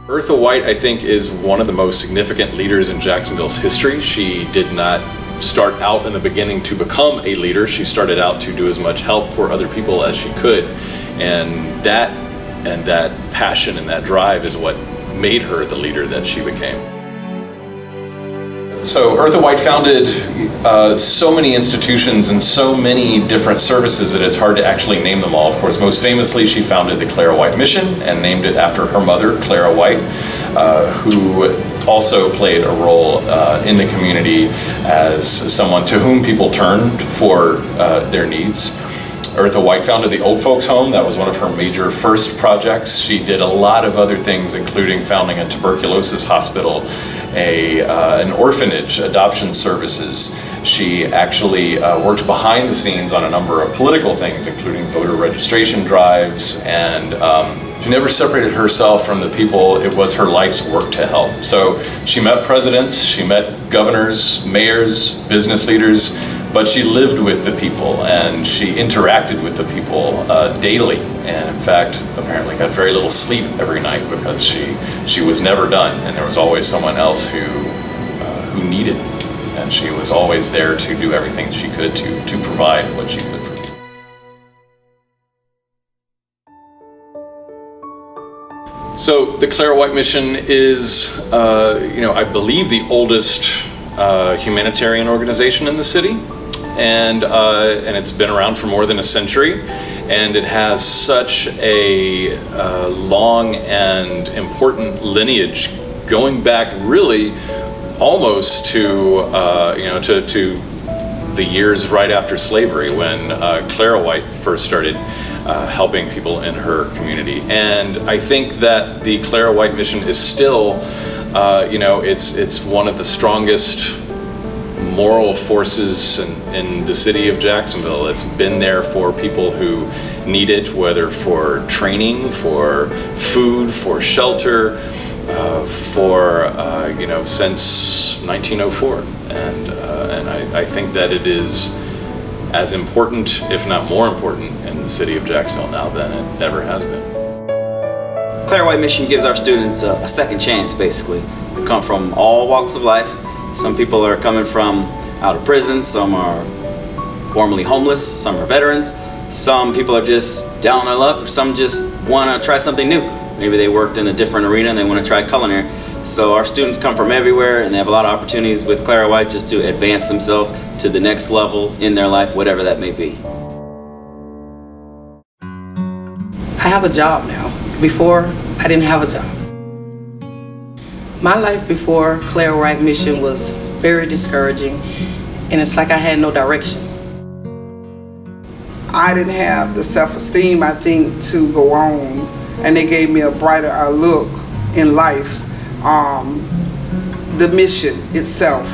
Eartha White, I think, is one of the most significant leaders in Jacksonville's history. She did not start out in the beginning to become a leader. She started out to do as much help for other people as she could. And that passion and that drive is what made her the leader that she became. So Eartha White founded so many institutions and so many different services that it's hard to actually name them all. Of course, most famously, she founded the Clara White Mission and named it after her mother, Clara White, who also played a role in the community as someone to whom people turned for their needs. Eartha White founded the Old Folks Home. That was one of her major first projects. She did a lot of other things, including founding a tuberculosis hospital, an orphanage, adoption services. She actually worked behind the scenes on a number of political things, including voter registration drives, and she never separated herself from the people. It was her life's work to help. So she met presidents, she met governors, mayors, business leaders, but she lived with the people and she interacted with the people daily, and in fact apparently got very little sleep every night because she was never done, and there was always someone else who needed, and she was always there to do everything she could to provide what she could for people. So the Clara White Mission is, I believe, the oldest humanitarian organization in the city. And it's been around for more than a century, and it has such a long and important lineage, going back really almost to the years right after slavery, when Clara White first started helping people in her community. And I think that the Clara White Mission is still, it's one of the strongest moral forces in the city of Jacksonville. It's been there for people who need it, whether for training, for food, for shelter, since 1904. And I think that it is as important, if not more important, in the city of Jacksonville now than it ever has been. Clara White Mission gives our students a second chance, basically. They come from all walks of life. Some people are coming from out of prison, some are formerly homeless, some are veterans, some people are just down on their luck, or some just want to try something new. Maybe they worked in a different arena and they want to try culinary. So our students come from everywhere, and they have a lot of opportunities with Clara White just to advance themselves to the next level in their life, whatever that may be. I have a job now. Before, I didn't have a job. My life before Clara White Mission was very discouraging, and it's like I had no direction. I didn't have the self-esteem, I think, to go on, and they gave me a brighter outlook in life. The mission itself,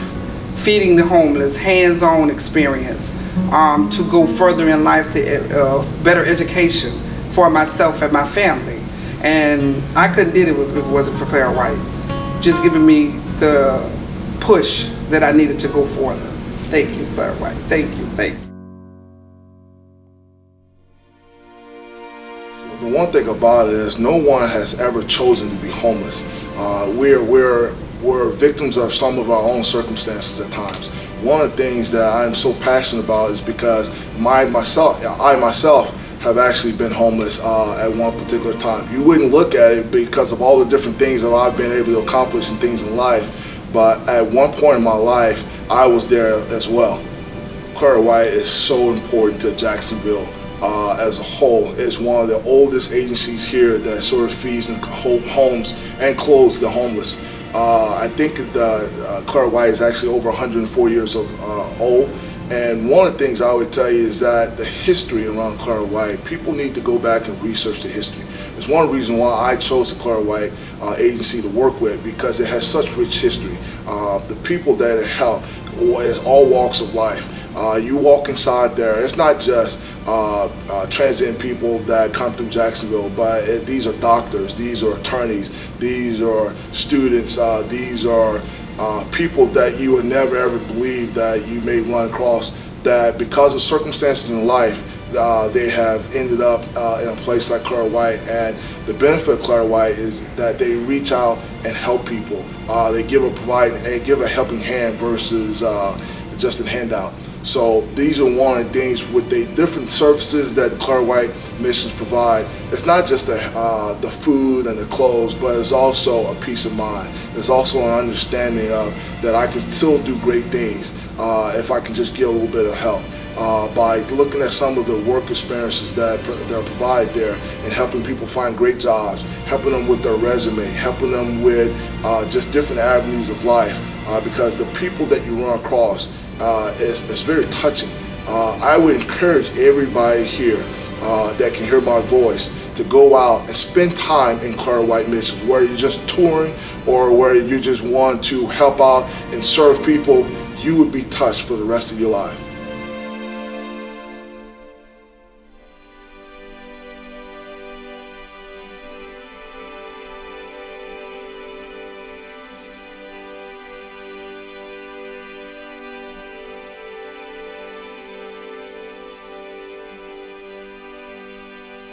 feeding the homeless, hands-on experience, to go further in life to better education for myself and my family. And I couldn't do it if it wasn't for Clara White, just giving me the push that I needed to go further. Thank you, Clara White. Thank you. Thank you. The one thing about it is no one has ever chosen to be homeless. We're victims of some of our own circumstances at times. One of the things that I'm so passionate about is because I myself have actually been homeless at one particular time. You wouldn't look at it because of all the different things that I've been able to accomplish and things in life, but at one point in my life, I was there as well. Clara White is so important to Jacksonville as a whole. It's one of the oldest agencies here that sort of feeds and homes and clothes the homeless. I think Clara White is actually over 104 years old. And one of the things I would tell you is that the history around Clara White, people need to go back and research the history. It's one of the reasons why I chose the Clara White agency to work with, because it has such rich history. The people that it helped is all walks of life. You walk inside there, it's not just transient people that come through Jacksonville, but these are doctors, these are attorneys, these are students, these are people that you would never ever believe that you may run across, that because of circumstances in life, they have ended up in a place like Clara White, and the benefit of Clara White is that they reach out and help people. They give a helping hand versus just a handout. So these are one of the things with the different services that Clara White missions provide. It's not just the food and the clothes, but it's also a peace of mind. There's also an understanding of that I can still do great things if I can just get a little bit of help. By looking at some of the work experiences that are provided there and helping people find great jobs, helping them with their resume, helping them with just different avenues of life, because the people that you run across is very touching. I would encourage everybody here that can hear my voice to go out and spend time in Clara White Missions, whether you're just touring or whether you just want to help out and serve people. You would be touched for the rest of your life.